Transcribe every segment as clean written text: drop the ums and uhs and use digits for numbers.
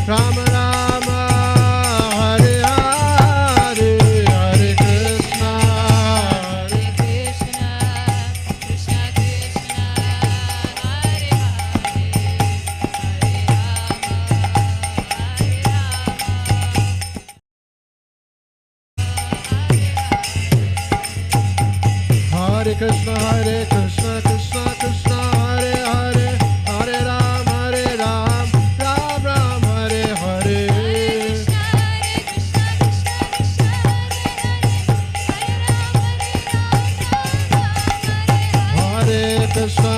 Rama Rama, Hare Hare, Hare Krishna, Hare Krishna, Krishna Krishna, Hare Hare Krishna, Hare Krishna, Krishna Krishna, Hare Hare, Hare Ram, Ram Ram, Hare Hare. Hare Krishna,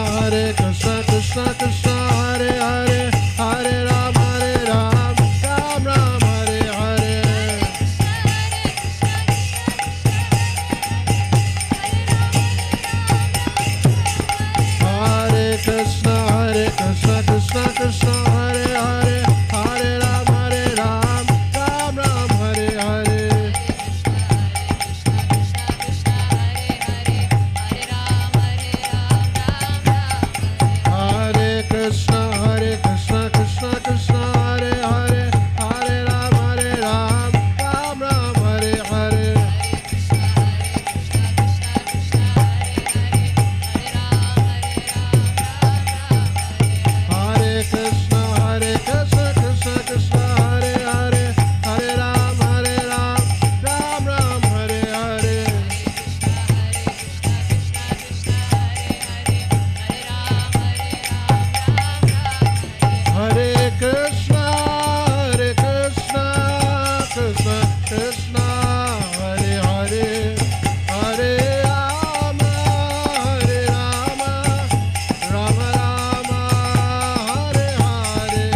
Krishna Krishna, Hare Hare, Hare Ram, Ram Ram, Hare Hare. Hare Krishna, Krishna Krishna, Hare Hare, Hare Ram, Ram Ram, Hare Hare. Hare Krishna, Krishna Krishna, Hare Hare, Hare Ram, Ram Ram, Hare Hare. Hare Krishna, Krishna Krishna, Hare Hare, Hare Ram, Ram Ram, Hare Hare. Hare Krishna, Krishna Krishna, Hare Hare, Hare Rama, Rama Rama, Hare Hare.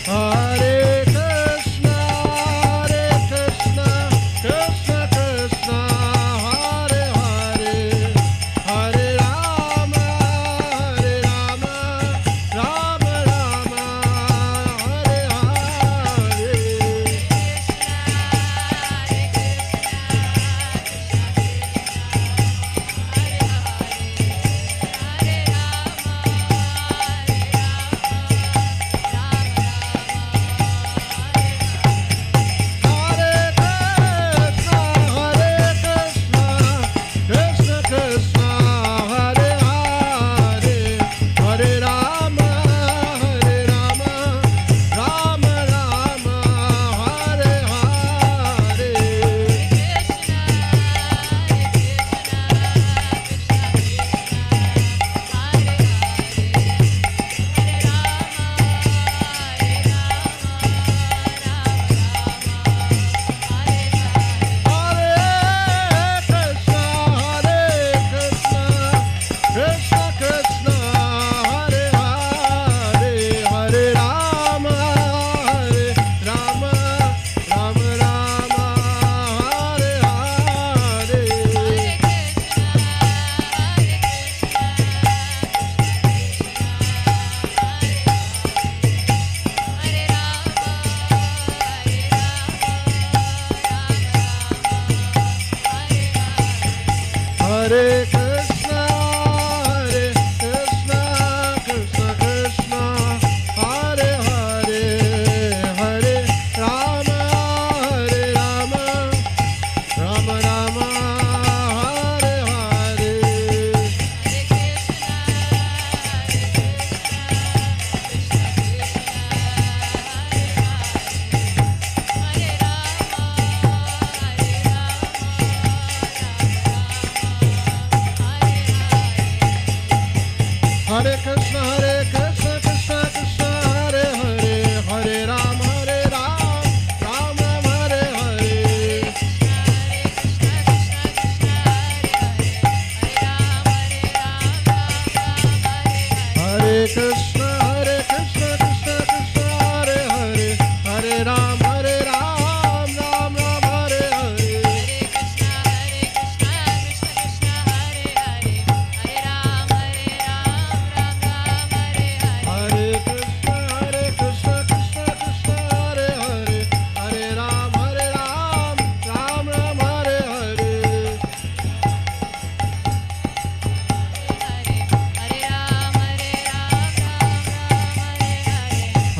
Hare Krishna, Krishna Krishna, Hare Hare, Hare Rama, Rama Rama, Hare Hare. Hare Krishna, Krishna Krishna, Hare Hare, Hare Rama, Rama Rama, Hare Hare. Hare Krishna, Krishna Krishna, Hare Hare, Hare Rama, Rama Rama, Hare Hare. Hare Krishna, Krishna Krishna, Hare Hare, Hare Rama, Rama Rama, Hare Hare. Hare Krishna, Krishna Krishna, Hare Hare, Hare Ram, Ram Ram, Hare Hare. Hare Krishna, Krishna Krishna, Hare Hare, Hare Ram, Ram Ram, Hare Hare. Hare Krishna, Krishna Krishna,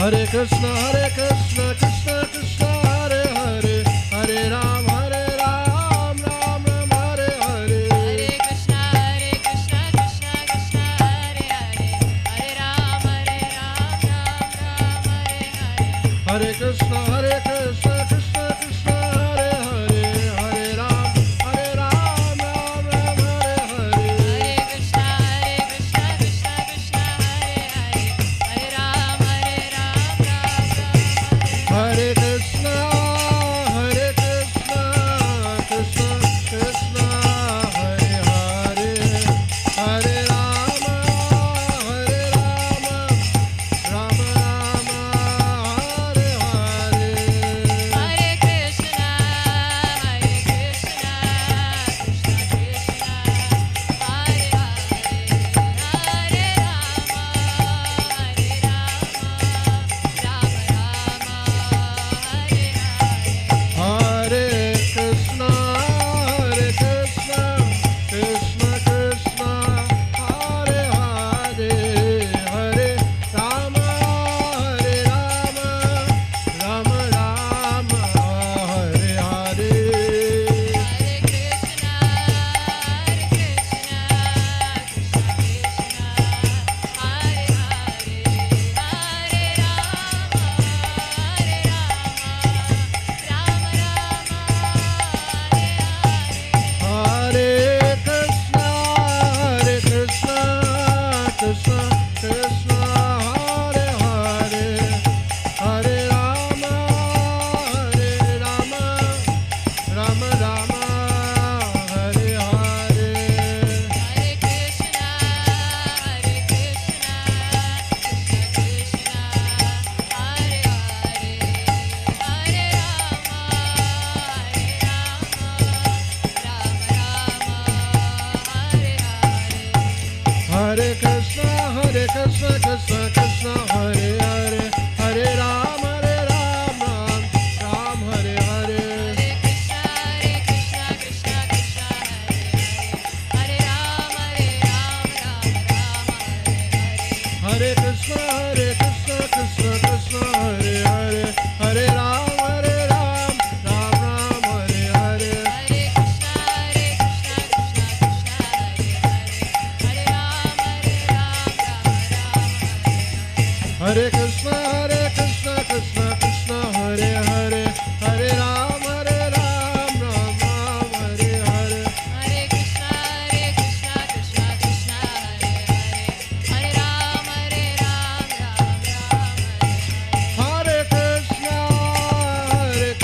Hare Krishna, Krishna Krishna, Hare Hare, Hare Ram, Ram Ram, Hare Hare. Hare Krishna, Krishna Krishna, Hare Hare, Hare Ram, Ram Ram, Hare Hare. Hare Krishna, Krishna Krishna, Hare Hare, Hare Ram, Ram Ram, Hare Hare. Hare Krishna, Krishna Krishna, Hare Hare, Hare Ram, Ram Ram, Hare Hare Hare. Krishna, Krishna Krishna, Hare Hare, Hare Rama, Rama Rama, Hare Hare. Hare Krishna, Krishna Krishna, Hare Hare, Hare Rama, Rama Rama, Hare Hare. Hare Krishna, Krishna Krishna, Hare Hare, Hare Rama, Rama Rama, Hare Hare. Hare Krishna, Krishna Krishna, Hare Hare, Hare Rama, Rama Rama, Hare Hare. Hare Krishna, Krishna Krishna, Hare Hare, Hare Rama, Rama Rama, Hare Hare. Hare Krishna, Krishna Krishna, Hare Hare, Hare Rama, Rama Rama, Hare Hare. Hare Krishna, Krishna Krishna, Hare Hare, Hare Rama, Ram Ram, Hare Hare. Hare Krishna, Krishna Krishna, Hare Hare, Hare Rama, Rama Rama, Hare Hare. Hare Krishna, Krishna Krishna, Hare Hare, Hare Ram, Ram Ram, Hare Hare. Hare Krishna, Hare Rama, Hare Rama, Hare Hare. Hare Krishna, Krishna Krishna, Hare Hare, Hare Ram, Ram Ram, Hare Hare. Hare Krishna, Krishna Krishna, Hare Hare, Hare Rama, Rama Rama, Hare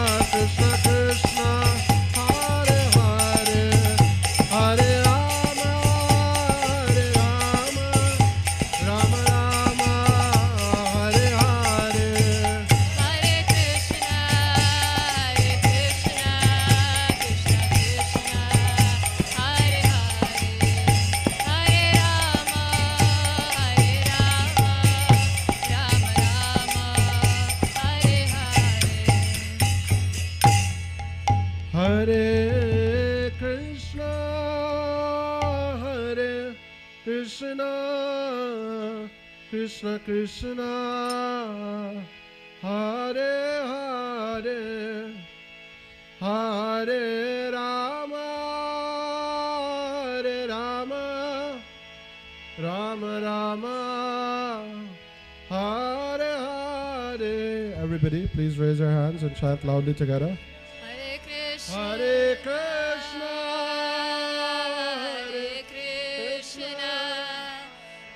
Hare. Hare Krishna, Krishna Krishna, Hare Hare, Hare Rama, Rama Rama, Hare Hare. Hare Krishna, Krishna Krishna, Hare Hare, Hare Rama, Rama Rama, Hare Hare. Hare Krishna, Krishna Krishna, Hare Hare, Hare Rama, Rama Rama, Hare Hare. Everybody, please raise your hands and chant loudly together. Hare Krishna, Hare Krishna, Hare Krishna,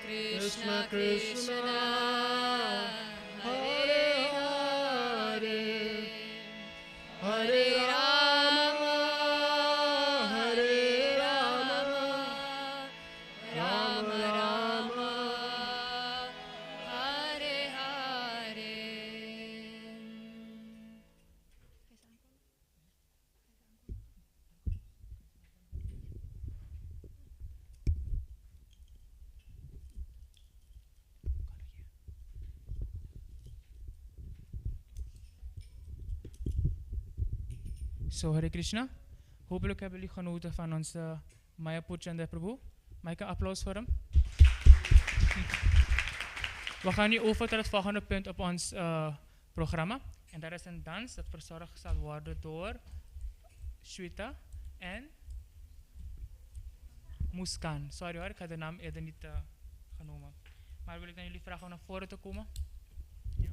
Krishna Krishna, Hare Hare, Hare Rama, Rama Rama, Hare Hare. So Hare Krishna. Hopelijk hebben jullie genoten van onze Maya Purchanda Prabhu. Mag ik een applaus voor hem? We gaan nu over tot het volgende punt op ons programma. En dat is een dans dat verzorgd zal worden door Shweta en Muskan. Sorry hoor, ik had de naam eerder niet genomen. Maar wil ik dan jullie vragen om naar voren te komen? Ja.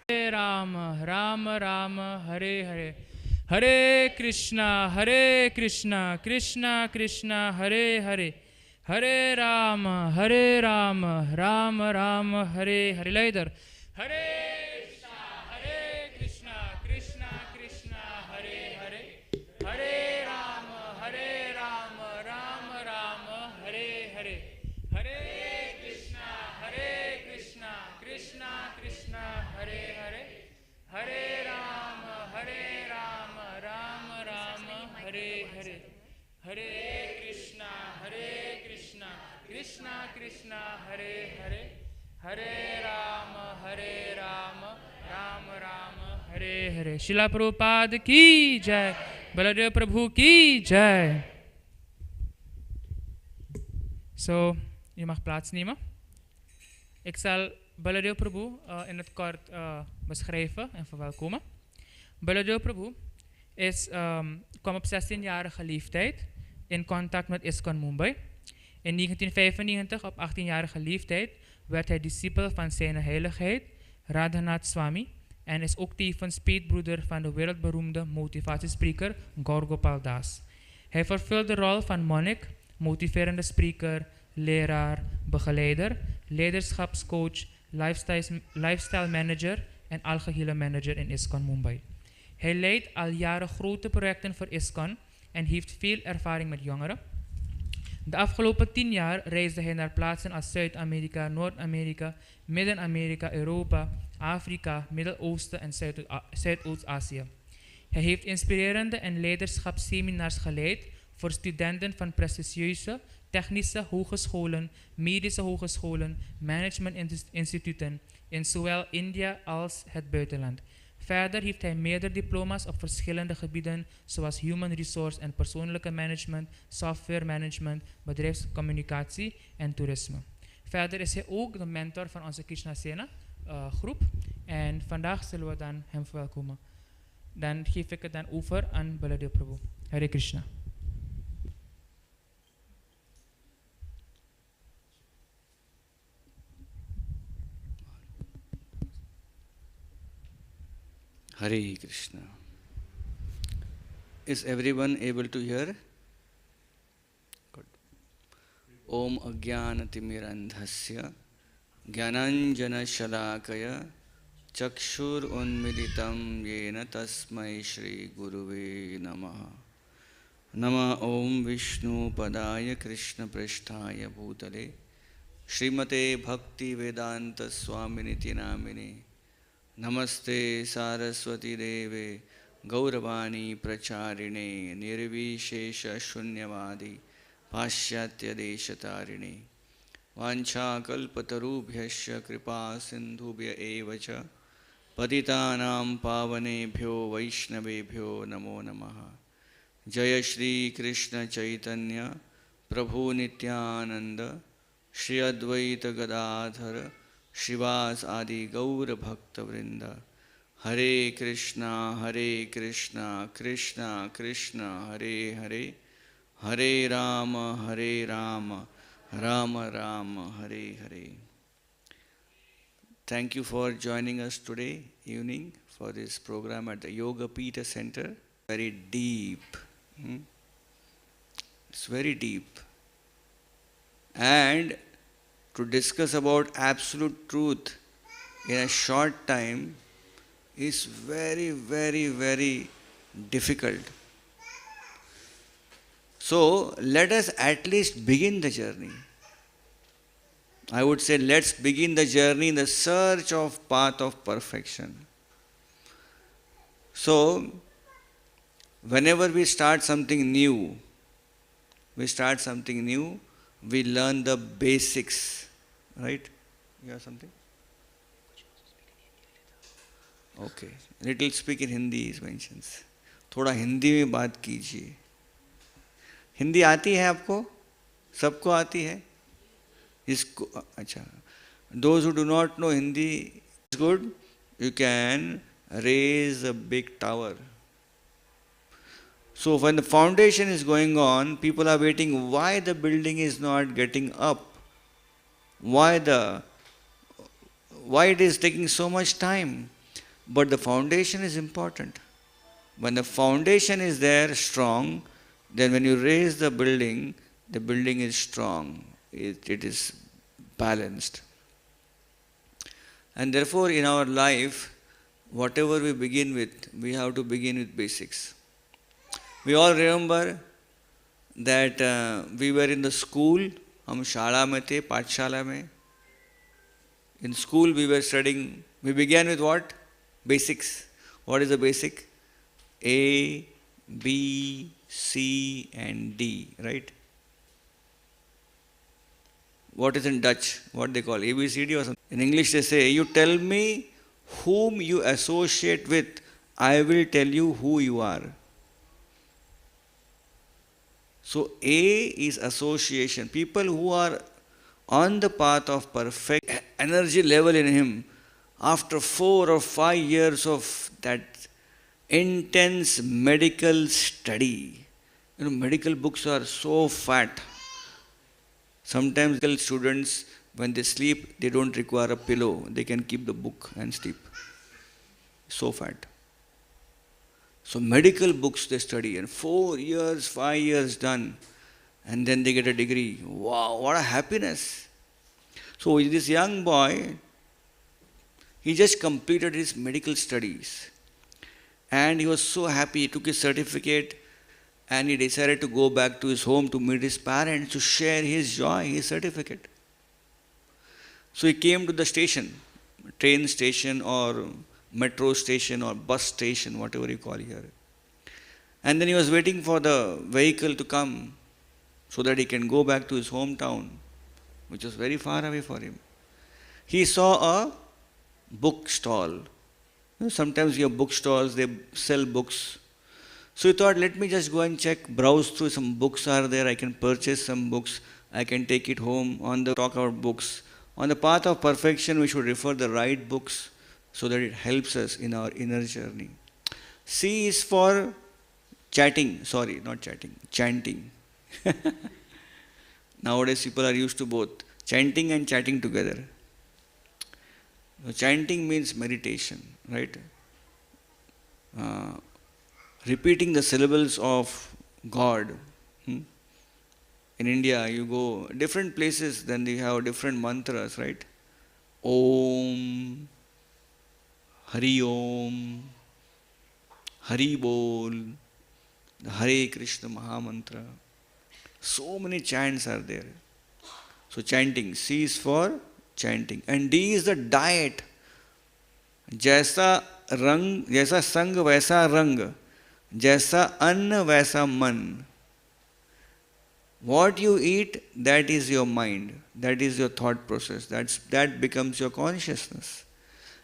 Hare Rama, Rama Rama, Hare Hare. Hare Krishna, Krishna Krishna, Hare Hare. Hare Rama, Rama Rama, Hare Hare. Leider. Hare Krishna, Krishna Krishna, Hare Hare. Hare Rama, Rama Rama, Hare Hare. Hare Krishna, Krishna Krishna, Hare Hare. Hare Rama, Rama Rama, Hare Hare. Hare Krishna, Krishna Krishna, Hare Hare. Hare Rama, Rama Rama, Hare Hare. Srila Prabhupada ki jai. Baladev Prabhu ki jai. So, je mag plaatsnemen. Ik zal Baladev Prabhu in het kort beschrijven en verwelkomen. Baladev Prabhu kwam op 16-jarige leeftijd in contact met ISKCON Mumbai. In 1995, op 18-jarige leeftijd, werd hij discipel van zijn heiligheid Radhanath Swami en is ook tevens peetbroeder van de wereldberoemde motivatiespreker Gaur Gopal Das. Hij vervult de rol van monnik, motiverende spreker, leraar, begeleider, leiderschapscoach, lifestyle manager en algehele manager in ISKCON Mumbai. Hij leidt al jaren grote projecten voor ISKCON en heeft veel ervaring met jongeren. De afgelopen 10 jaar reisde hij naar plaatsen als Zuid-Amerika, Noord-Amerika, Midden-Amerika, Europa, Afrika, Midden-Oosten en Zuidoost-Azië. Hij heeft inspirerende en leiderschapsseminars geleid voor studenten van prestigieuze technische hogescholen, medische hogescholen, managementinstituten in zowel India als het buitenland. Verder heeft hij meerdere diploma's op verschillende gebieden zoals human resource en persoonlijke management, software management, bedrijfscommunicatie en toerisme. Verder is hij ook de mentor van onze Krishna Sena groep en vandaag zullen we dan hem verwelkomen. Dan geef ik het dan over aan Baladev Prabhu. Hare Krishna. Hare Krishna. Is everyone able to hear? Good. Om Ajnanatimirandhasya Jnananjana Shalakaya Chakshur Unmilitam Yena Tasmai Shri Guruve Namaha. Nama Om Vishnu Padaya Krishna Prasthaya Bhutale Srimate Bhakti Vedanta Swaminiti Namine Namaste Saraswati Deve Gauravani Pracharine Nirvishesha Shunyavadi Pashyatya Deshatarine Vancha Kalpatarubhyasya Kripa Sindhubhya Evacha Patitanam Pavanebhyo Vaishnavebhyo Namo Namaha. Jaya Shri Krishna Chaitanya Prabhu Nityananda Shri Advaita Gadadhara Shivas Adi Gaura Bhakta Vrinda. Hare Krishna, Krishna Krishna, Hare Hare, Hare Rama, Rama Rama, Hare Hare. Thank you for joining us today evening for this program at the Yoga Pita Center. Very deep. It's very deep. And to discuss about absolute truth in a short time is very, very, very difficult. So let us at least begin the journey. I would say let's begin the journey in the search of path of perfection. So whenever we start something new, we learn the basics. Right? You have something? Okay. Little speak in Hindi is mentions. थोड़ा हिंदी में बात कीजिए. हिंदी आती है आपको? सबको आती है? इसको अच्छा. Those who do not know Hindi is good. You can raise a big tower. So when the foundation is going on, people are waiting why the building is not getting up. Why it is taking so much time? But the foundation is important. When the foundation is there strong, then when you raise the building is strong. It is balanced. And therefore, in our life, whatever we begin with, we have to begin with basics. We all remember that we were in the school, हम शाला में थे, पाठशाला में. In school we were studying, we began with what? Basics. What is the basic? A, B, C and D, right? What is in Dutch? What they call? A, B, C, D or something. In English they say, you tell me whom you associate with, I will tell you who you are. So A is association. People who are on the path of perfect energy level in him, after 4 or 5 years of that intense medical study, medical books are so fat. Sometimes medical students, when they sleep, they don't require a pillow. They can keep the book and sleep. So fat. So medical books they study, and 4 years, 5 years done, and then they get a degree. Wow, what a happiness. So this young boy, he just completed his medical studies. And he was so happy, he took his certificate and he decided to go back to his home to meet his parents to share his joy, his certificate. So he came to the station, train station or metro station or bus station, whatever you call here. And then he was waiting for the vehicle to come so that he can go back to his hometown, which was very far away for him. He saw a book stall. Sometimes you have book-stalls, they sell books. So he thought, let me just go and check, browse through some books are there, I can purchase some books, I can take it home on the talk about books. On the path of perfection, we should refer the right books so that it helps us in our inner journey. C is for chanting. Nowadays people are used to both chanting and chatting together. So chanting means meditation, right? Repeating the syllables of God. In India, you go different places, then they have different mantras, right? Om, Hari Om, Hari Bol, the Hare Krishna Maha Mantra. So many chants are there. So chanting, C is for chanting. And D is the diet. जैसा रंग, जैसा संग वैसा रंग, जैसा अन्न वैसा मन. What you eat, that is your mind, that is your thought process, that becomes your consciousness.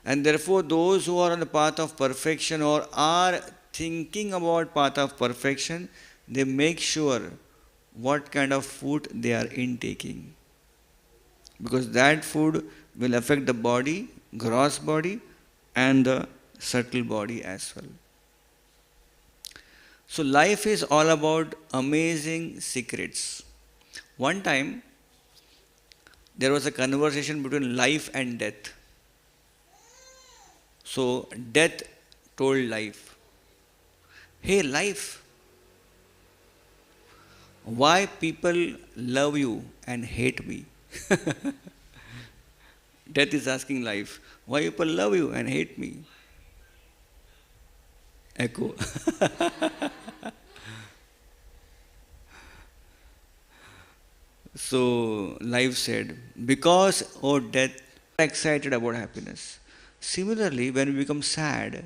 And therefore those who are on the path of perfection or are thinking about path of perfection, they make sure what kind of food they are intaking. Because that food will affect the body, gross body, and the subtle body as well. So life is all about amazing secrets. One time, there was a conversation between life and death. So death told life, hey life, why people love you and hate me? Death is asking life, why people love you and hate me? Echo. So life said, because, oh death, excited about happiness. Similarly, when we become sad,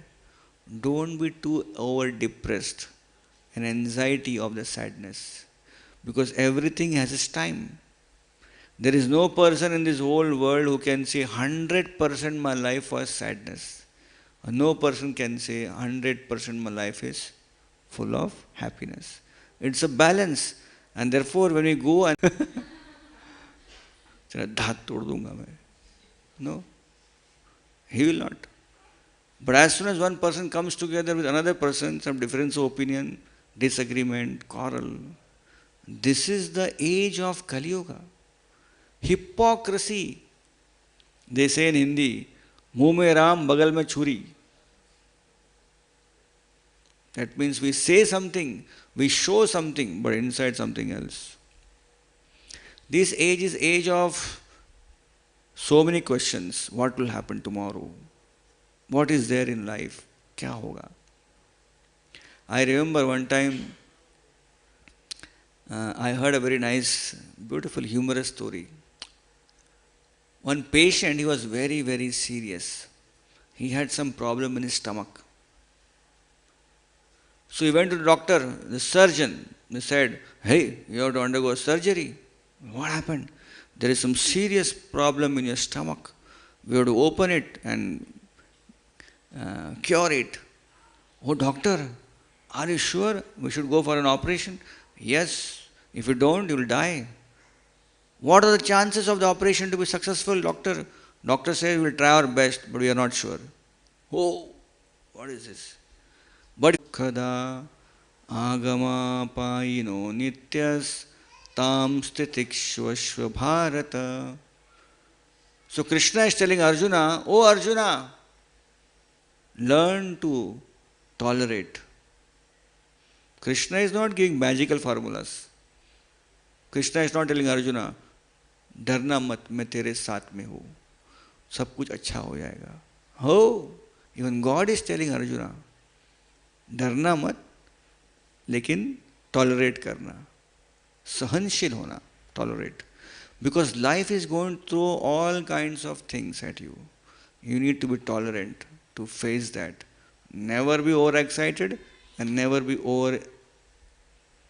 don't be too over depressed and anxiety of the sadness. Because everything has its time. There is no person in this whole world who can say 100% my life was sadness. No person can say 100% my life is full of happiness. It's a balance. And therefore when we go and no, he will not. But as soon as one person comes together with another person, some difference of opinion, disagreement, quarrel, this is the age of Kali Yuga. Hypocrisy. They say in Hindi, मुंह में राम बगल में छुरी. That means we say something, we show something, but inside something else. This age is age of so many questions. What will happen tomorrow? What is there in life? Kya hoga? I remember one time I heard a very nice, beautiful, humorous story. One patient, he was very, very serious. He had some problem in his stomach. So he went to the doctor, the surgeon. They said, hey, you have to undergo surgery. What happened? There is some serious problem in your stomach. We have to open it and cure it. Oh, doctor, are you sure we should go for an operation? Yes. If you don't, you will die. What are the chances of the operation to be successful, doctor? Doctor says we will try our best, but we are not sure. Oh, what is this? But kada agama payino nityas tam stitikshvashva bharata. So Krishna is telling Arjuna, oh Arjuna, learn to tolerate. Krishna is not giving magical formulas. Krishna is not telling Arjuna, डरना मत मैं तेरे साथ में हूँ सब कुछ अच्छा हो जाएगा हो even God is telling Arjuna डरना मत लेकिन टॉलरेट करना सहनशील होना tolerate because life is going through all kinds of things at you you need to be tolerant to face that never be over excited and never be over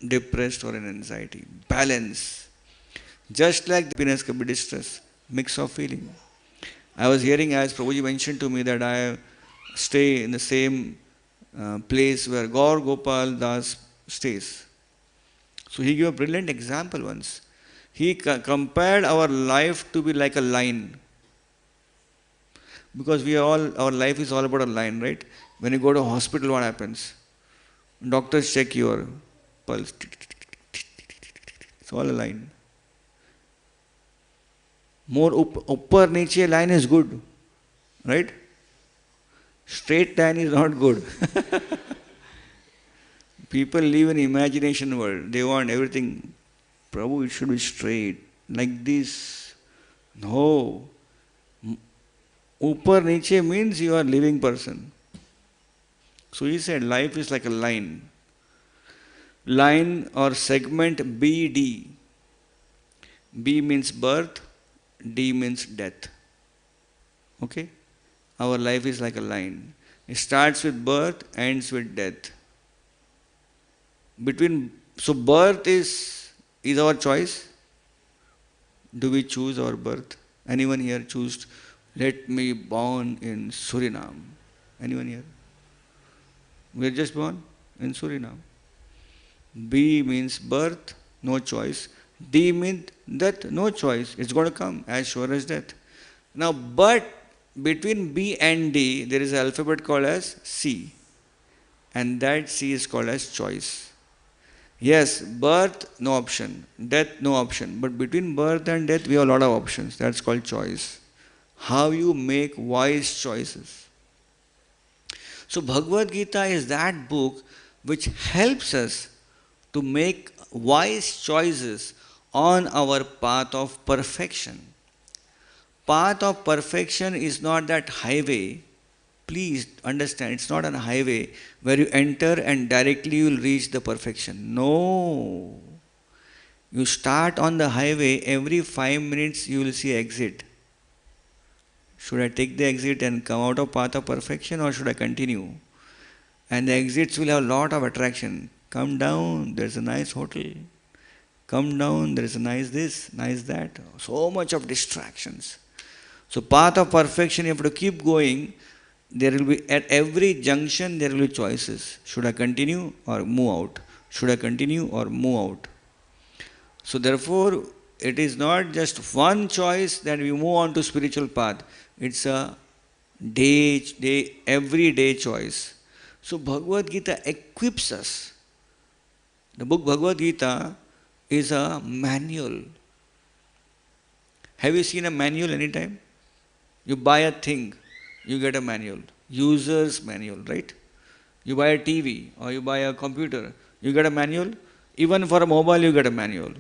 depressed और in anxiety balance Just like happiness can be distress, mix of feeling. I was hearing as Prabhuji mentioned to me that I stay in the same place where Gaur Gopal Das stays. So he gave a brilliant example once. He compared our life to be like a line. Because our life is all about a line, right? When you go to a hospital, what happens? Doctors check your pulse. It's all a line. More upper niche line is good, right? Straight line is not good. People live in imagination world. They want everything. Prabhu, it should be straight like this. No. Upper niche means you are a living person. So he said life is like a line. Line or segment BD. B means birth. D means death. Okay? Our life is like a line. It starts with birth, ends with death. So birth is our choice. Do we choose our birth? Anyone here choose, let me born in Suriname? Anyone here? We are just born in Suriname. B means birth, no choice. D means death, no choice. It's going to come as sure as death. Now, but between B and D, there is an alphabet called as C. And that C is called as choice. Yes, birth, no option. Death, no option. But between birth and death, we have a lot of options. That's called choice. How you make wise choices. So, Bhagavad Gita is that book which helps us to make wise choices on our path of perfection. Path of perfection is not that highway. Please understand, it's not a highway where you enter and directly you will reach the perfection. No. You start on the highway, every 5 minutes you will see exit. Should I take the exit and come out of path of perfection or should I continue? And the exits will have a lot of attraction. Come down, there's a nice hotel. Come down, there is a nice this, nice that. So much of distractions. So path of perfection, you have to keep going. There will be, at every junction, there will be choices. Should I continue or move out? Should I continue or move out? So therefore, it is not just one choice that we move on to spiritual path. It's a everyday choice. So Bhagavad Gita equips us. The book Bhagavad Gita is a manual. Have you seen a manual anytime? You buy a thing, you get a manual. User's manual, right? You buy a TV or you buy a computer, you get a manual. Even for a mobile, you get a manual.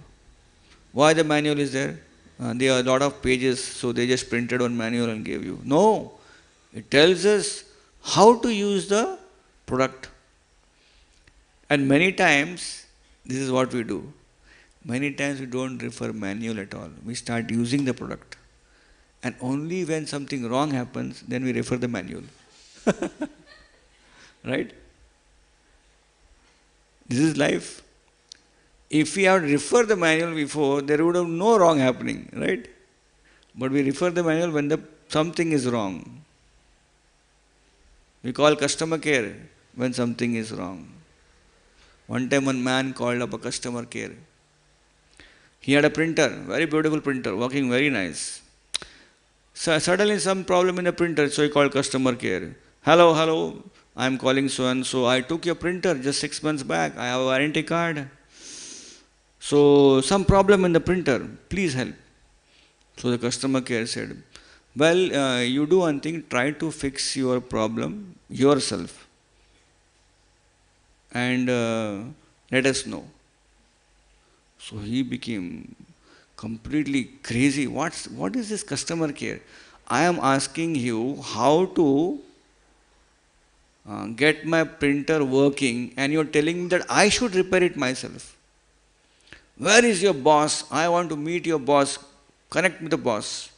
Why the manual is there? There are a lot of pages, so they just printed one manual and gave you. No, it tells us how to use the product. And many times, this is what we do. Many times we don't refer manual at all. We start using the product. And only when something wrong happens, then we refer the manual. Right? This is life. If we had referred the manual before, there would have no wrong happening, right? But we refer the manual when something is wrong. We call customer care when something is wrong. One time one man called up a customer care. He had a printer, very beautiful printer, working very nice. So suddenly some problem in the printer, so he called customer care. Hello, I'm calling so and so. I took your printer just 6 months back. I have a warranty card. So some problem in the printer, please help. So the customer care said, well, you do one thing, try to fix your problem yourself and let us know. So he became completely crazy. What is this customer care? I am asking you how to get my printer working and you are telling me that I should repair it myself. Where is your boss? I want to meet your boss. Connect with the boss.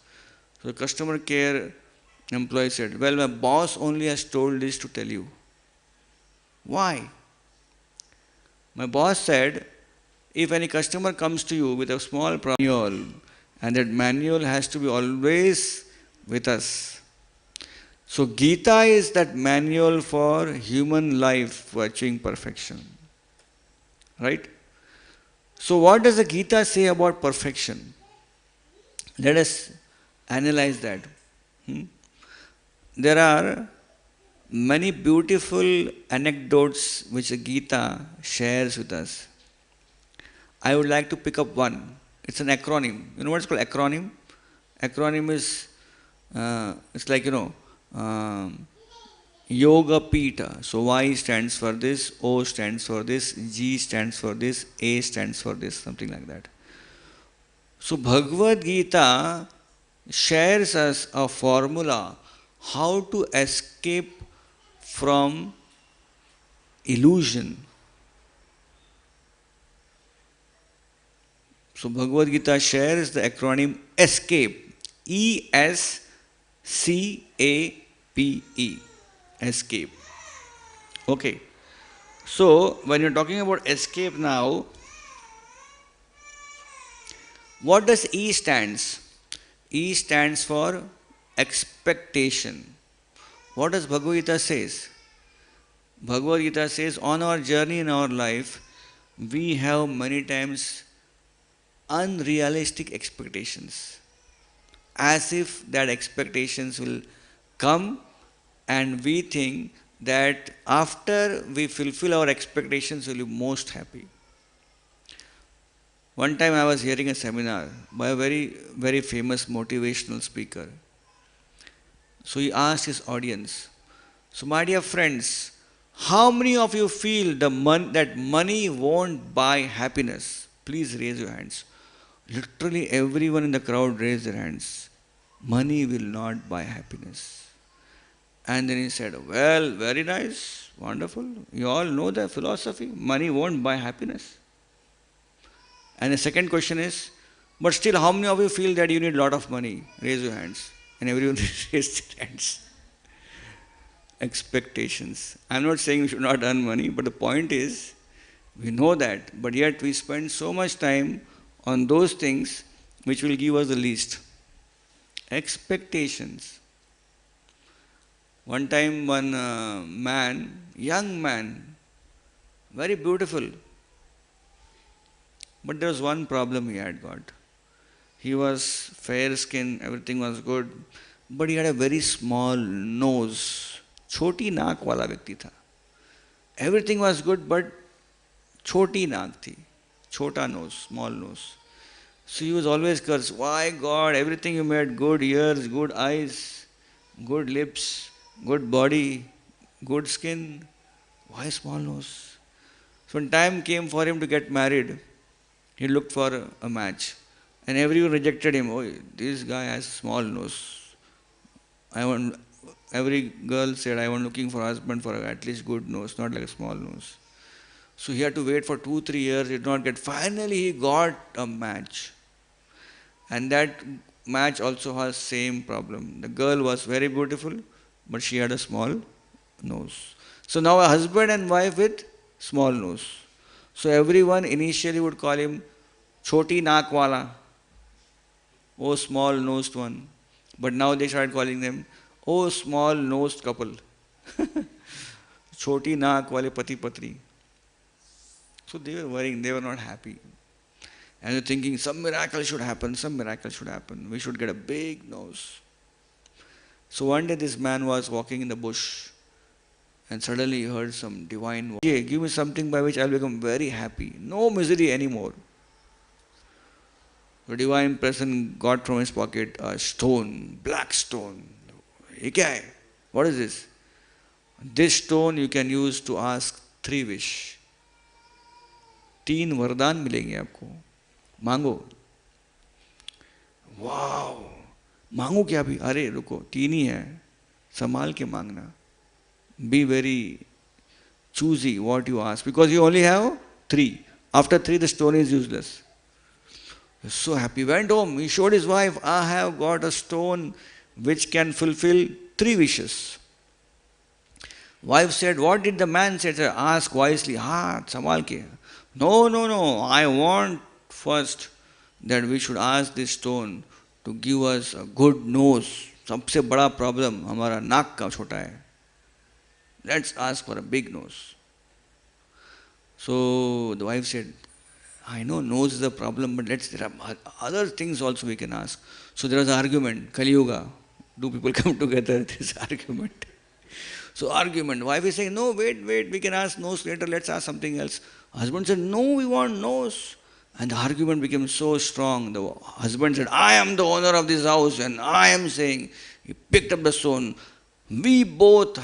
So the customer care employee said, well, my boss only has told this to tell you. Why? My boss said, if any customer comes to you with a small manual, and that manual has to be always with us. So Gita is that manual for human life for achieving perfection. Right? So what does the Gita say about perfection? Let us analyze that. There are many beautiful anecdotes which the Gita shares with us. I would like to pick up one. It's an acronym. You know what it's called? Acronym? Acronym is, it's like, Yoga Pita. So Y stands for this, O stands for this, G stands for this, A stands for this, something like that. So Bhagavad Gita shares us a formula how to escape from illusion. So Bhagavad Gita shares the acronym ESCAPE. ESCAPE. Escape. Okay. So when you're talking about escape now, what does E stands? E stands for expectation. What does Bhagavad Gita says? Bhagavad Gita says on our journey in our life, we have many times unrealistic expectations. As if that expectations will come and we think that after we fulfill our expectations, we'll be most happy. One time I was hearing a seminar by a very, very famous motivational speaker. So he asked his audience, so my dear friends, how many of you feel that money won't buy happiness? Please raise your hands. Literally everyone in the crowd raised their hands. Money will not buy happiness. And then he said, well, very nice, wonderful. You all know the philosophy. Money won't buy happiness. And the second question is, but still how many of you feel that you need a lot of money? Raise your hands. And everyone raised their hands. Expectations. I'm not saying we should not earn money, but the point is, we know that, but yet we spend so much time on those things which will give us the least. Expectations. One time one young man, very beautiful, but there was one problem he had got. He was fair skinned, everything was good, but he had a very small nose. Choti naak wala vyakti tha. Everything was good, but choti naak thi. Chota nose, small nose. So he was always cursed. Why God, everything you made, good ears, good eyes, good lips, good body, good skin. Why small nose? So when time came for him to get married, he looked for a match. And everyone rejected him. Oh, this guy has small nose. I want, every girl said, I want looking for a husband for at least good nose, not like a small nose. So he had to wait for 2-3 years, he did not get. Finally, he got a match. And that match also has same problem. The girl was very beautiful, but she had a small nose. So now a husband and wife with small nose. So everyone initially would call him Choti Naak Wala, oh small nosed one. But now they started calling them, oh small nosed couple. Choti Naak Wale Pati Patri. So they were worrying, they were not happy. And they're thinking, some miracle should happen, some miracle should happen. We should get a big nose. So one day this man was walking in the bush and suddenly he heard some divine voice. Hey, give me something by which I'll become very happy. No misery anymore. The divine person got from his pocket a stone, black stone. Ye kya hai? What is this? This stone you can use to ask 3 wish. 3 वरदान मिलेंगे आपको. मांगो. Wow, मांगो क्या भी? अरे रुको, 3 ही है, संभाल के मांगना. Be very choosy what you ask, because you only have 3. After 3 the stone is useless. He was so happy. Went home, he showed his wife, I have got a stone which can fulfill 3 wishes. Wife said, what did the man say? Said, ask wisely. Samal ke. No, I want first that we should ask this stone to give us a good nose. सबसे बड़ा problem हमारा नाक का छोटा है. Let's ask for a big nose. So the wife said, I know nose is a problem, but there are other things also we can ask. So there was an argument, Kali Yuga. Do people come together? This argument. So argument. Wife is saying, no, wait, we can ask nose later, let's ask something else. Husband said, no, we want nose. And the argument became so strong. The husband said, I am the owner of this house and I am saying, he picked up the stone. We both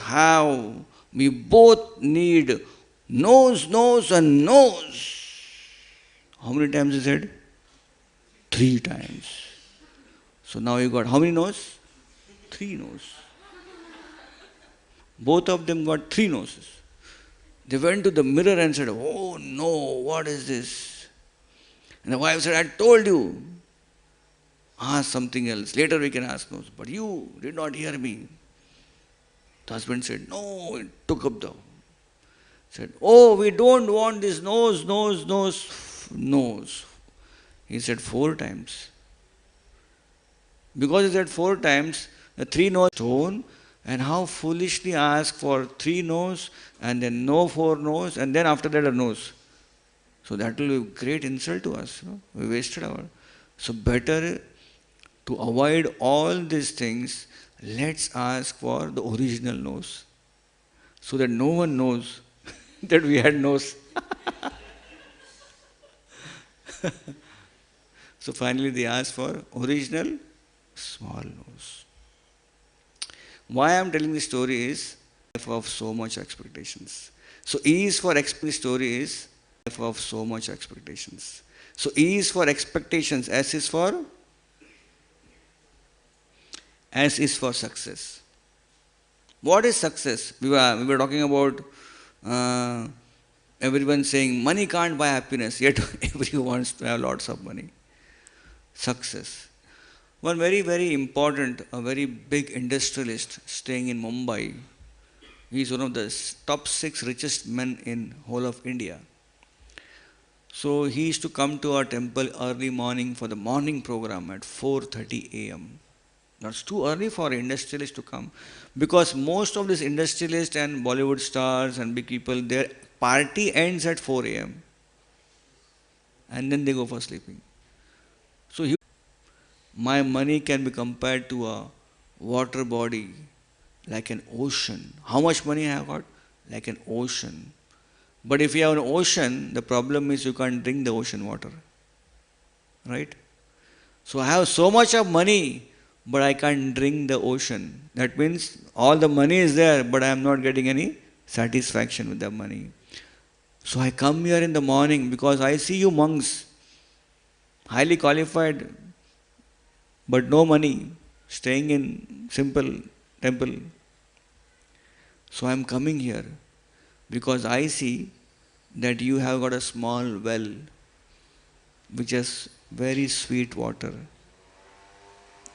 need nose and nose. How many times he said? 3 times. So now you got how many nose? 3 nose. Both of them got 3 noses. They went to the mirror and said, oh no, what is this? And the wife said, I told you, ask something else. Later we can ask nose. But you did not hear me. The husband said, no, it took up the. Said, oh, we don't want this nose. He said 4 times. Because he said 4 times, the 3 nose stone, and how foolishly ask for 3 nose and then no 4 nose and then after that a nose. So that will be a great insult to us. We wasted our. So better to avoid all these things, let's ask for the original nose. So that no one knows that we had nose. So finally they asked for original small nose. Why I am telling this story is of so much expectations. So E is for story is of so much expectations. So E is for expectations, S is for success. What is success? We were talking about everyone saying money can't buy happiness, yet everyone wants to have lots of money. Success. One very, very important, a very big industrialist staying in Mumbai. He is one of the top 6 richest men in whole of India. So he used to come to our temple early morning for the morning program at 4:30 a.m. That's too early for industrialists to come, because most of these industrialists and Bollywood stars and big people, their party ends at 4 a.m. and then they go for sleeping. So my money can be compared to a water body, like an ocean. How much money I have got? Like an ocean. But if you have an ocean, the problem is you can't drink the ocean water. Right? So I have so much of money, but I can't drink the ocean. That means all the money is there, but I am not getting any satisfaction with the money. So I come here in the morning because I see you monks, highly qualified, but no money, staying in simple temple. So I am coming here because I see that you have got a small well which has very sweet water,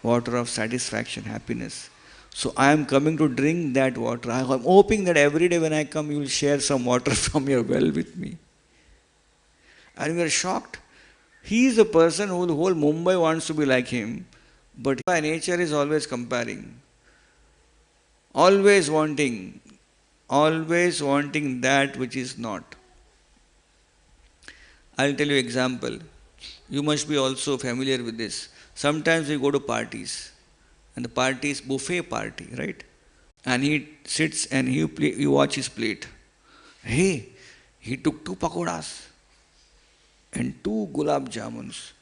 water of satisfaction, happiness. So I am coming to drink that water. I am hoping that every day when I come, you will share some water from your well with me. And we are shocked. He is a person who the whole Mumbai wants to be like him, but by nature is always comparing, always wanting that which is not. I'll tell you example. You must be also familiar with this. Sometimes we go to parties, and the party is buffet party, right? And he sits and he watch his plate. Hey, he took 2 pakoras and 2 gulab jamuns.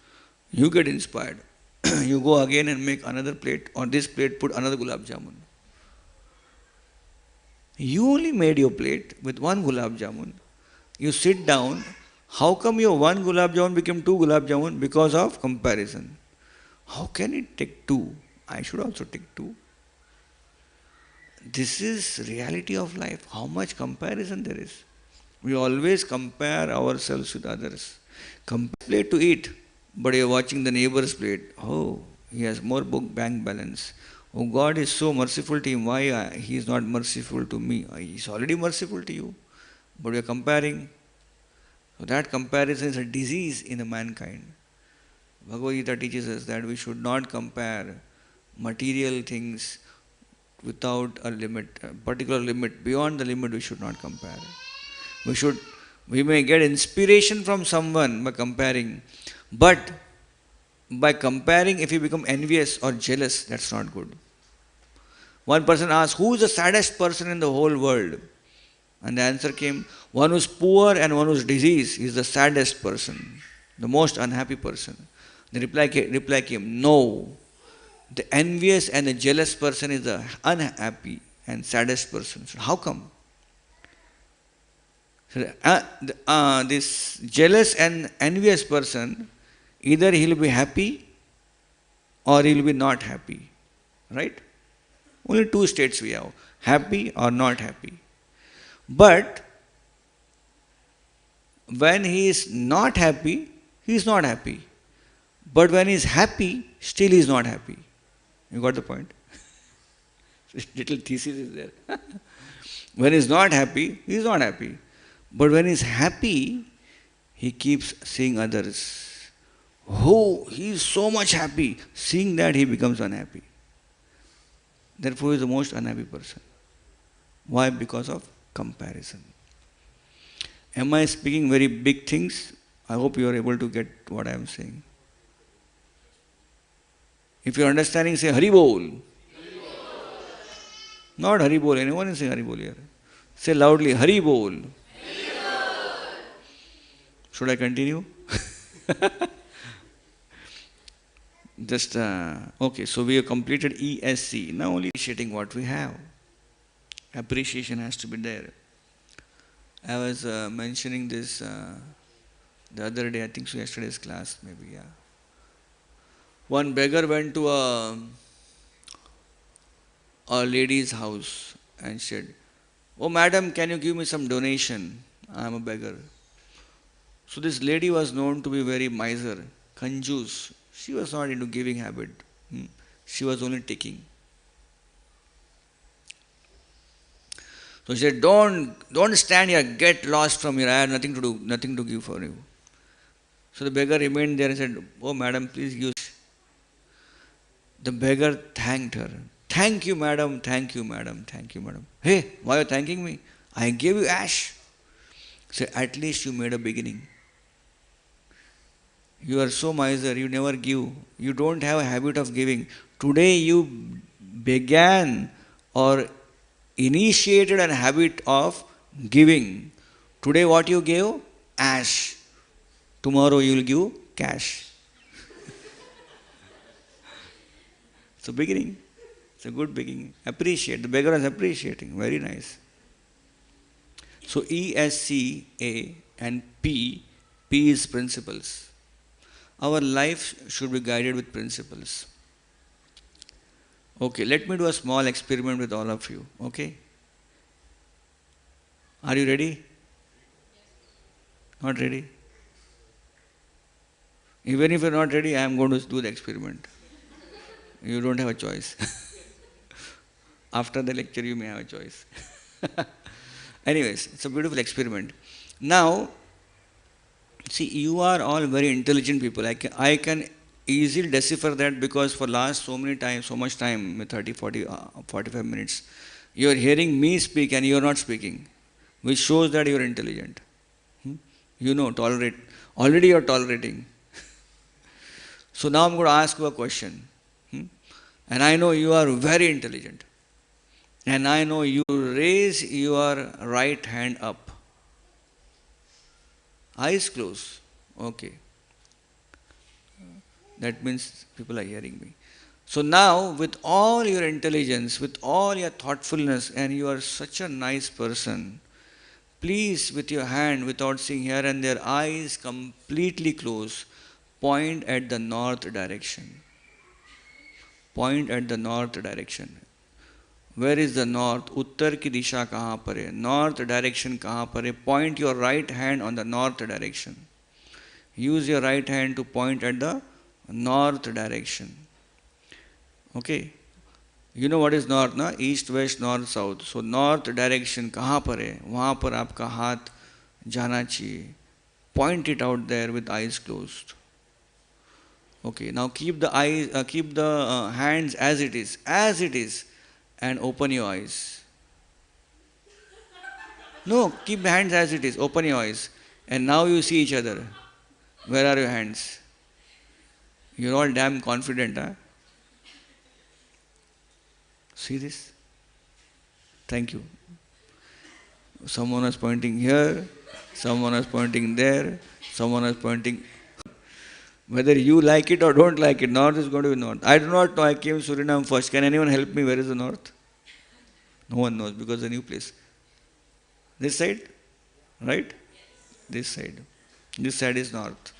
You get inspired. You go again and make another plate. On this plate, put another gulab jamun. You only made your plate with 1 gulab jamun. You sit down. How come your 1 gulab jamun became 2 gulab jamun? Because of comparison. How can it take 2? I should also take 2. This is reality of life. How much comparison there is. We always compare ourselves with others. Compare plate to eat, but you are watching the neighbor's plate. Oh, he has more bank balance. Oh, God is so merciful to him. Why he is not merciful to me? He is already merciful to you. But we are comparing. So that comparison is a disease in the mankind. Bhagavad Gita teaches us that we should not compare material things without a limit, a particular limit. Beyond the limit, we should not compare. We may get inspiration from someone by comparing, but by comparing, if you become envious or jealous, that's not good. One person asked, who is the saddest person in the whole world? And the answer came, one who's poor and one who's diseased is the saddest person, the most unhappy person. The reply came, no, the envious and the jealous person is the unhappy and saddest person. So how come? So, this jealous and envious person, either he'll be happy or he'll be not happy. Right? Only 2 states we have, happy or not happy. But when he is not happy, he is not happy. But when he is happy, still he is not happy. You got the point? Little thesis is there. When he is not happy, he is not happy. But when he is happy, he keeps seeing others. Oh, he is so much happy. Seeing that, he becomes unhappy. Therefore, he is the most unhappy person. Why? Because of comparison. Am I speaking very big things? I hope you are able to get what I am saying. If you are understanding, say Hari Bol. Not Hari Bol. Anyone is saying Hari Bol here? Say loudly, Hari Bol. Should I continue? Just, okay, so we have completed ESC. Now only appreciating what we have. Appreciation has to be there. I was mentioning this the other day, I think so yesterday's class maybe, yeah. One beggar went to a lady's house and said, oh madam, can you give me some donation? I am a beggar. So this lady was known to be very miser, kanjus. She was not into giving habit. She was only taking. So she said, don't stand here, get lost from here. I have nothing to do, nothing to give for you. So the beggar remained there and said, oh madam, please use. The beggar thanked her. Thank you, madam, thank you, madam, thank you, madam. Hey, why are you thanking me? I gave you ash. Say, at least you made a beginning. You are so miser, you never give. You don't have a habit of giving. Today you began or initiated a habit of giving. Today what you gave? Ash. Tomorrow you will give cash. It's a beginning. It's a good beginning. Appreciate. The beggar is appreciating. Very nice. So E, S, C, A and P, P is principles. Our life should be guided with principles. Okay, let me do a small experiment with all of you. Okay? Are you ready? Not ready? Even if you're not ready, I am going to do the experiment. You don't have a choice. After the lecture, you may have a choice. Anyways, it's a beautiful experiment. Now, see, you are all very intelligent people. I can easily decipher that because for last so much time, 30, 40, 45 minutes, you are hearing me speak and you are not speaking, which shows that you are intelligent. You know, tolerate. Already you are tolerating. So now I'm going to ask you a question. And I know you are very intelligent. And I know you raise your right hand up. Eyes closed. Okay. That means people are hearing me. So now, with all your intelligence, with all your thoughtfulness, and you are such a nice person, please, with your hand, without seeing here and there, eyes completely closed, point at the north direction. Point at the north direction. Where is the north? Uttar की दिशा कहाँ पर है? North direction कहाँ पर है? Point your right hand on the north direction. Use your right hand to point at the north direction. Okay. You know what is north, na? East, west, north, south. So north direction कहाँ पर है? वहाँ पर आपका हाथ जाना चाहिए. Point it out there with eyes closed. Okay. Now keep the hands as it is, and open your eyes. No, keep the hands as it is. Open your eyes, and now you see each other. Where are your hands? You're all damn confident, huh? See this? Thank you. Someone was pointing here, someone was pointing there, someone was pointing. Whether you like it or don't like it, north is going to be north. I do not know. I came to Suriname first. Can anyone help me? Where is the north? No one knows because it's a new place. This side? Right? This side. This side is north.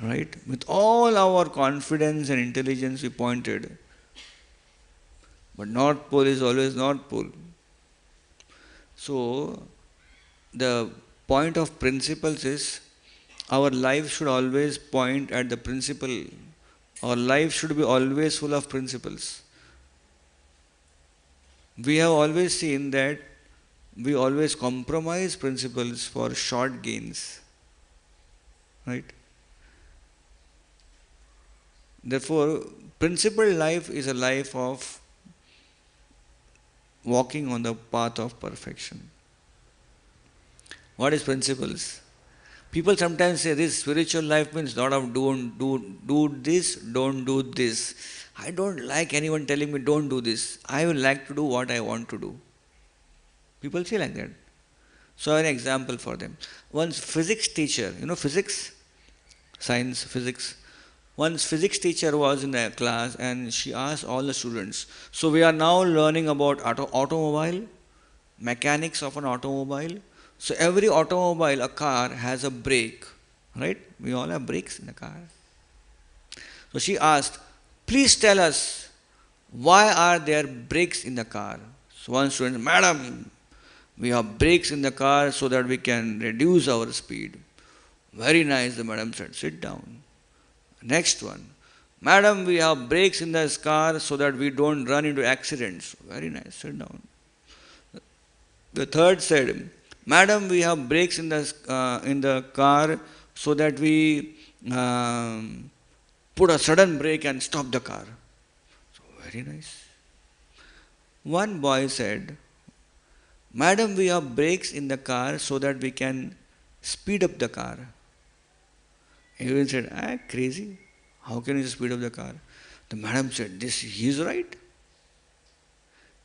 Right? With all our confidence and intelligence, we pointed. But North Pole is always North Pole. So, the point of principles is our life should always point at the principle. Our life should be always full of principles. We have always seen that we always compromise principles for short gains. Right? Therefore, principled life is a life of walking on the path of perfection. What is principles? People sometimes say this spiritual life means lot of do this, don't do this. I don't like anyone telling me don't do this. I would like to do what I want to do. People say like that. So I have an example for them. Once physics teacher, physics, science, physics. Once physics teacher was in a class and she asked all the students, so we are now learning about automobile, mechanics of an automobile. So every automobile, a car, has a brake, right? We all have brakes in the car. So she asked, please tell us, why are there brakes in the car? So one student, madam, we have brakes in the car so that we can reduce our speed. Very nice, the madam said, sit down. Next one, madam, we have brakes in this car so that we don't run into accidents. Very nice, sit down. The third said, madam, we have brakes in the car so that we put a sudden brake and stop the car. So very nice. One boy said, madam, we have brakes in the car so that we can speed up the car. Everyone said, crazy. How can you speed up the car? The madam said, he is right.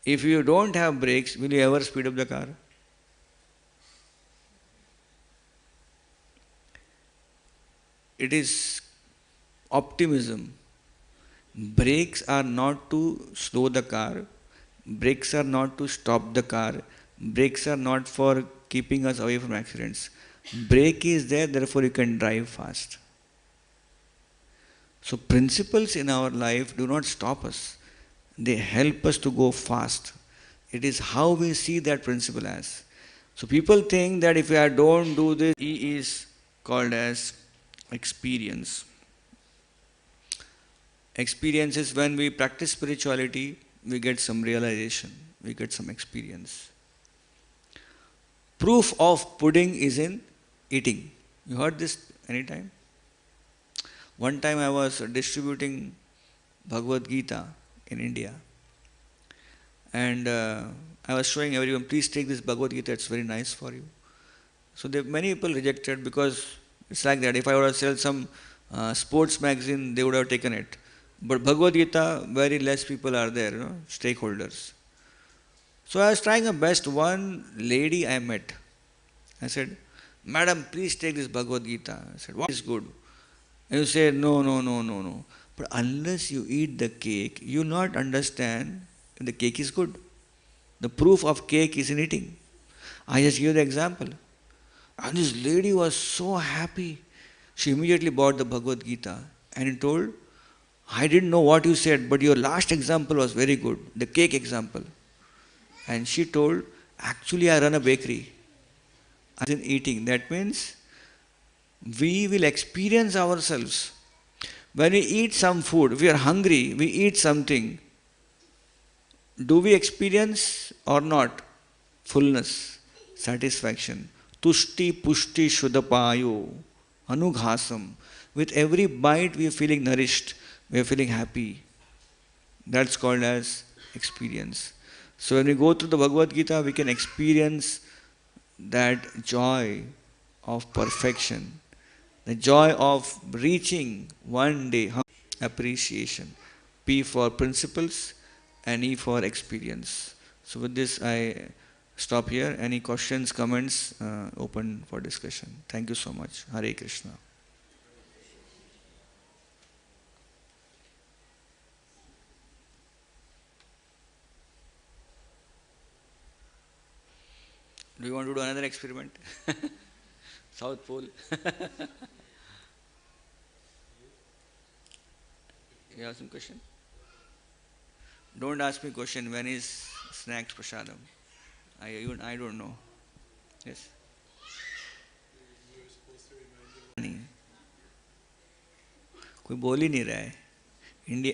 If you don't have brakes, will you ever speed up the car? It is optimism. Brakes are not to slow the car. Brakes are not to stop the car. Brakes are not for keeping us away from accidents. Brake is there, therefore you can drive fast. So principles in our life do not stop us. They help us to go fast. It is how we see that principle as. So people think that if I don't do this, E is called as experience. Experience is when we practice spirituality, we get some realization, we get some experience. Proof of pudding is in eating. You heard this anytime? One time I was distributing Bhagavad Gita in India, and I was showing everyone, please take this Bhagavad Gita, it's very nice for you. So many people rejected because it's like that. If I were to sell some sports magazine, they would have taken it. But Bhagavad Gita, very less people are there, stakeholders. So I was trying my best. One lady I met, I said, Madam, please take this Bhagavad Gita. I said, what is good? And you say, no, no, no, no, no. But unless you eat the cake, you will not understand if the cake is good. The proof of cake is in eating. I just give the example. And this lady was so happy. She immediately bought the Bhagavad Gita and he told, I didn't know what you said, but your last example was very good, the cake example. And she told, actually I run a bakery. As in eating, that means we will experience ourselves. When we eat some food, if we are hungry, we eat something. Do we experience or not? Fullness, satisfaction. Tushti pushti shuddhapayo, anughasam. With every bite we are feeling nourished, we are feeling happy. That's called as experience. So when we go through the Bhagavad Gita, we can experience that joy of perfection, the joy of reaching one day appreciation. P for principles and E for experience. So with this I stop here. Any questions, comments, open for discussion. Thank you so much. Hare Krishna. Do you want to do another experiment? South Pole. You have some question? Don't ask me question. When is snacks prasadam? I don't know. Yes. नहीं कोई बोल ही नहीं रहा है. India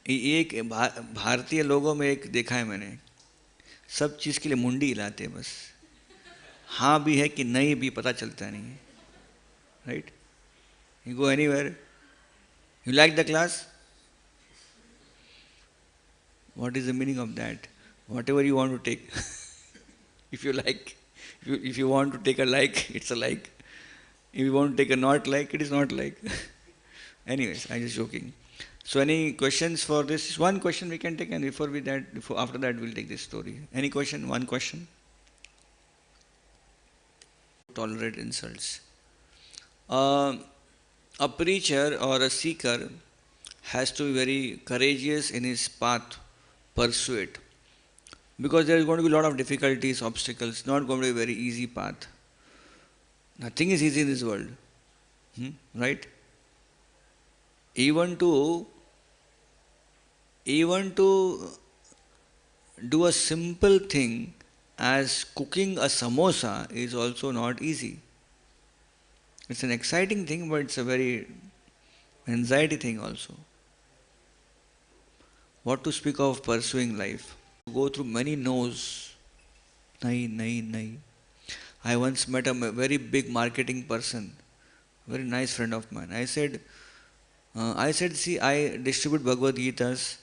एक भारतीय लोगों में एक देखा है मैंने, सब चीज़ के लिए मुंडी हिलाते हैं बस. हाँ भी है कि नहीं भी पता चलता नहीं है. Right? You go anywhere, you like the class. What is the meaning of that? Whatever you want to take. If you like, if you want to take a like, it's a like. If you want to take a not like, it is not like. Anyways, I'm just joking. So any questions for this? One question we can take, and after that we'll take this story. Any question? One question? Tolerate insults. A preacher or a seeker has to be very courageous in his path, pursue it. Because there is going to be a lot of difficulties, obstacles, not going to be a very easy path. Nothing is easy in this world. Right? Even to do a simple thing as cooking a samosa is also not easy. It's an exciting thing, but it's a very anxiety thing also. What to speak of pursuing life? Go through many no's. Nahi. I once met a very big marketing person, very nice friend of mine. I said, see, I distribute Bhagavad Gitas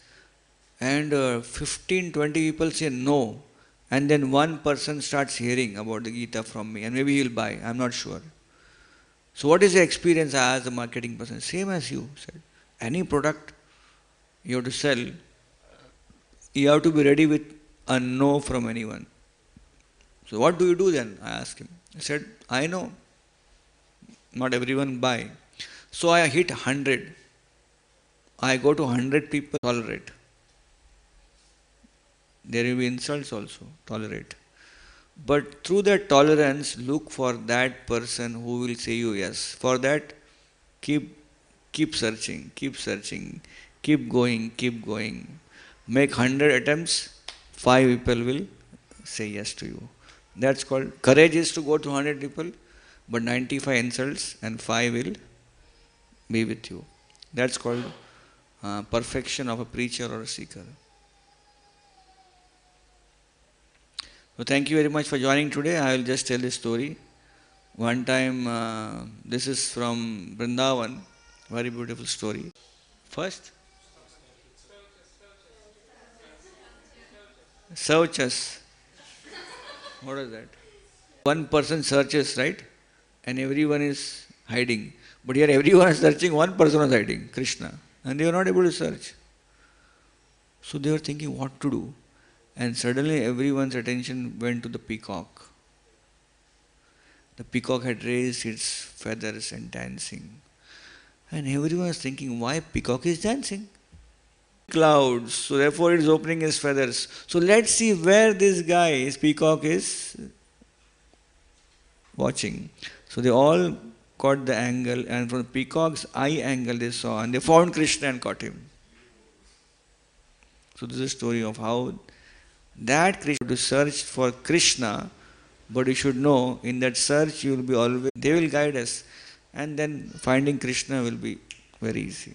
and 15, 20 people say no. And then one person starts hearing about the Gita from me and maybe he'll buy, I'm not sure. So what is your experience? I asked the marketing person. Same as you said. Any product you have to sell, you have to be ready with a no from anyone. So what do you do then? I asked him. He said, I know. Not everyone buy. So I hit 100. I go to 100 people, tolerate. There will be insults also, tolerate. But through that tolerance, look for that person who will say you yes. For that, keep searching, keep going. Make 100 attempts, 5 people will say yes to you. That's called courage is to go to 100 people, but 95 insults and 5 will be with you. That's called perfection of a preacher or a seeker. So thank you very much for joining today. I will just tell this story. One time, this is from Vrindavan, very beautiful story. First, searches. What is that? One person searches, right? And everyone is hiding. But here everyone is searching, one person is hiding, Krishna. And they were not able to search. So they were thinking what to do. And suddenly everyone's attention went to the peacock. The peacock had raised its feathers and dancing. And everyone was thinking, why peacock is dancing? Clouds, so therefore it is opening his feathers. So let's see where this guy, his peacock, is watching. So they all caught the angle, and from the peacock's eye angle they saw, and they found Krishna and caught him. So this is a story of how that Krishna to search for Krishna, but you should know in that search you will be always, they will guide us, and then finding Krishna will be very easy.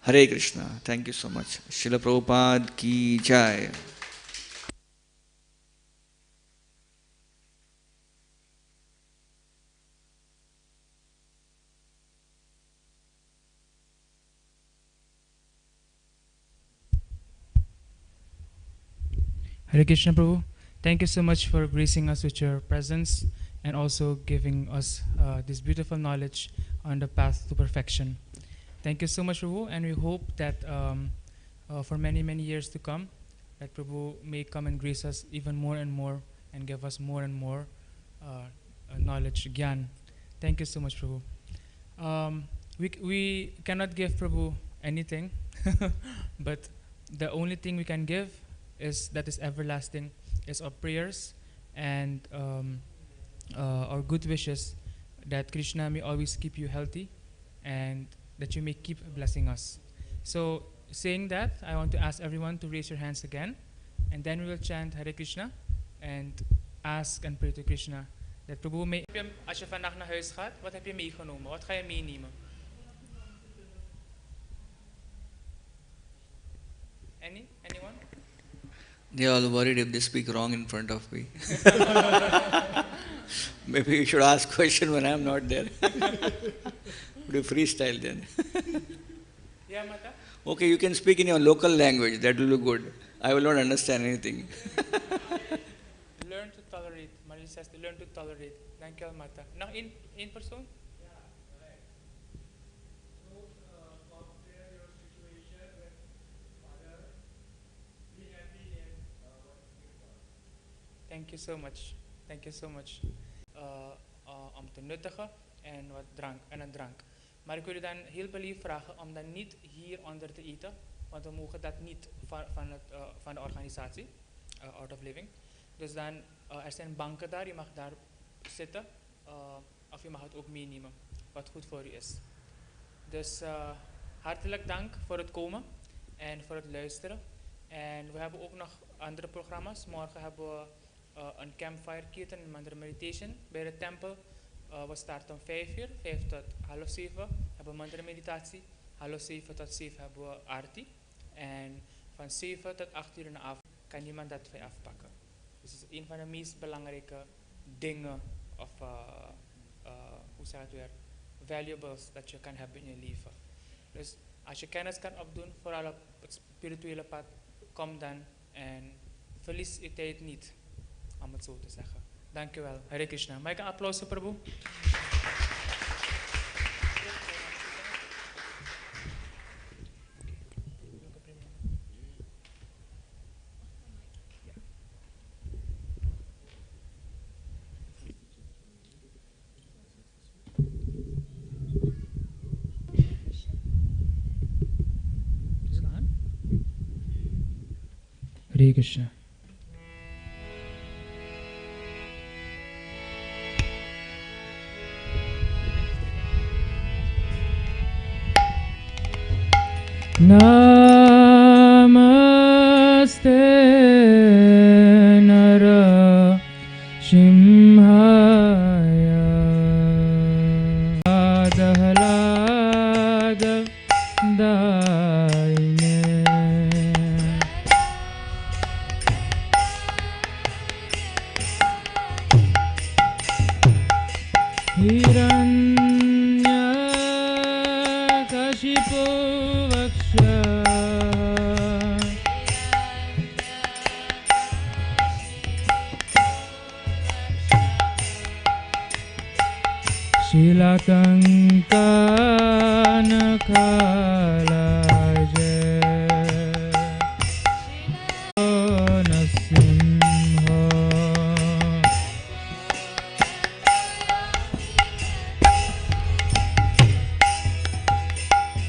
Hare Krishna. Thank you so much. Srila Prabhupada ki jai. Hare Krishna Prabhu, thank you so much for gracing us with your presence and also giving us this beautiful knowledge on the path to perfection. Thank you so much Prabhu, and we hope that for many, many years to come, that Prabhu may come and grace us even more and more and give us more and more knowledge, Gyan. Thank you so much Prabhu. We cannot give Prabhu anything, but the only thing we can give is that is everlasting, is our prayers and our good wishes that Krishna may always keep you healthy and that you may keep blessing us. So saying that, I want to ask everyone to raise your hands again, and then we will chant Hare Krishna and ask and pray to Krishna that Prabhu may... Als je vandaag naar huis gaat, wat heb je meegenomen? Wat ga je meenemen? Anyone? They are all worried if they speak wrong in front of me. Maybe you should ask question when I am not there. Do freestyle then. Yeah, Mata? Okay, you can speak in your local language. That will be good. I will not understand anything. Learn to tolerate. Marie says to learn to tolerate. Thank you, Mata. Nog één persoon? Thank you so much. Thank you so much. Om te nuttigen en wat drank en een drank. Maar ik wil u dan heel beleefd vragen om dan niet hieronder te eten, want we mogen dat niet van de organisatie, Art of Living. Dus dan, er zijn banken daar, je mag daar zitten, of je mag het ook meenemen, wat goed voor u is. Dus hartelijk dank voor het komen en voor het luisteren. En we hebben ook nog andere programma's. Morgen hebben we een campfire kitten en mandra meditation bij de tempel. We starten om 5 uur, 5 tot half 7 hebben we mandra meditatie. Half 7 tot 7 hebben we arti. En van 7 tot 8 uur in de avond kan niemand dat van je afpakken. Dus het is een van de meest belangrijke dingen, of hoe zeg je het weer, valuables dat je kan hebben in je leven. Dus als je kennis kan opdoen, vooral op het spirituele pad, kom dan en verlies je tijd niet, om het zo te zeggen. Dankjewel. Hare Krishna. Mag ik een applaus voor Prabhu? Hare हरे कृष्ण। नमस्ते नर सिंहाय आह्लाद दायिने हिरण्यकशिपो वक्ष शिलाकङ्कणकालाज नरसिंह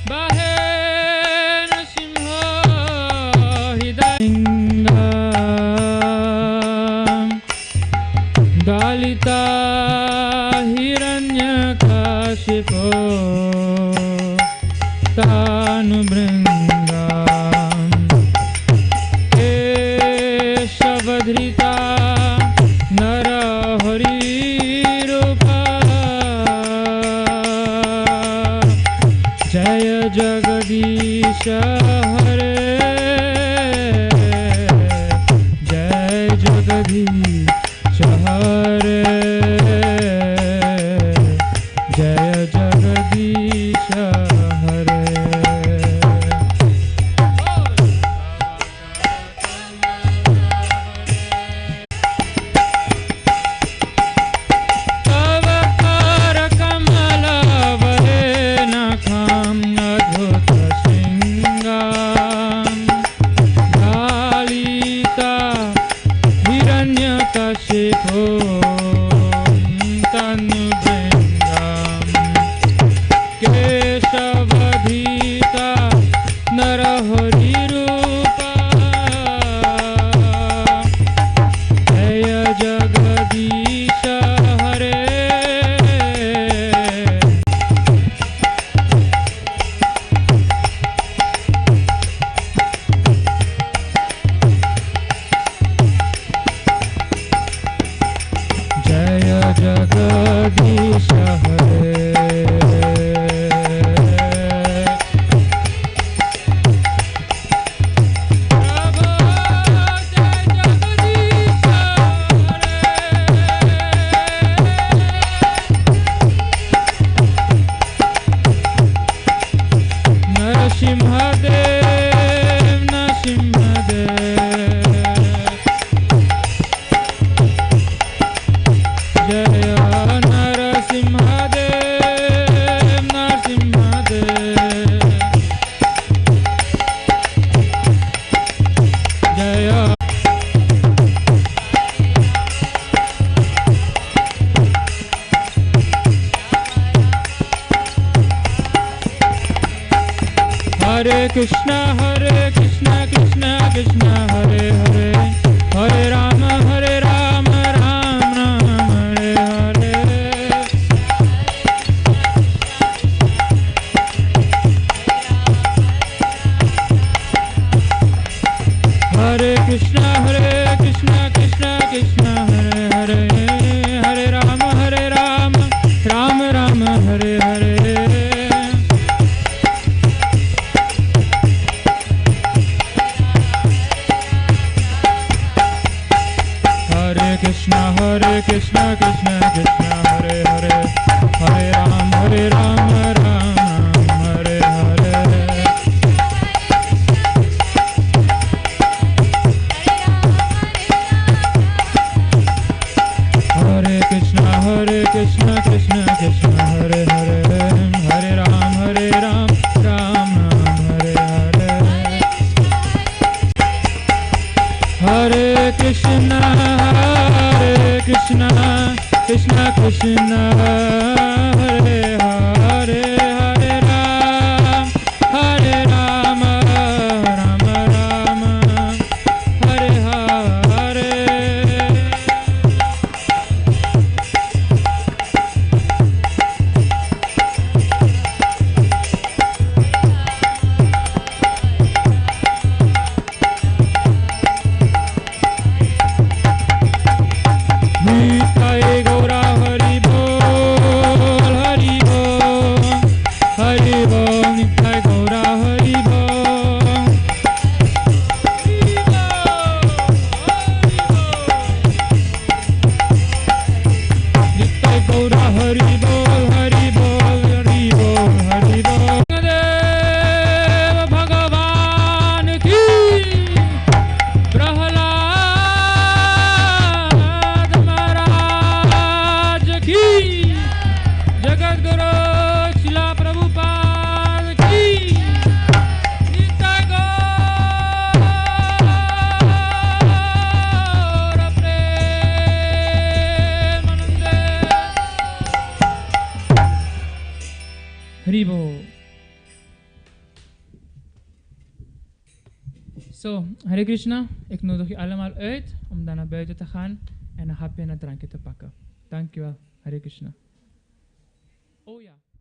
बाहे नरसिंह हृदयलिङ्गं दालिता हिरण्यकशिपो तानुभृङ्गं केशवधृता नरहरिरूपा जय जगदीश हरे जय जगदीश हरे जय जगदीश हरे। तव कर कमल वरे नखं अद्भुत सिंगां लालिता हिरण्यकशिपो तनुभृङ्गं केशवधृता नरहरिरूपा जय जगदीश हरे जय जगदीश हरे। प्रभो जय जगदीश हरे। नरसिंहदेव नरसिंहदेव जय नरसिंहदेव नरसिंहदेव जय हरे कृष्ण कृष्ण कृष्ण हरे हरे हरे राम राम राम हरे हरे। हरे कृष्ण कृष्ण कृष्ण हरे हरे हरे राम राम राम हरे हरे। हरे कृष्ण कृष्ण कृष्ण हरे हरे हरे राम राम राम हरे हरे। हरे कृष्ण कृष्ण कृष्ण हरे हरे हरे राम राम राम हरे हरे। हरे कृष्ण कृष्ण कृष्ण हरे हरे हरे राम राम राम हरे Zo, Hare Krishna, ik nodig je allemaal uit om dan naar buiten te gaan en een hapje en een drankje te pakken. Dankjewel, Hare Krishna. Oh ja.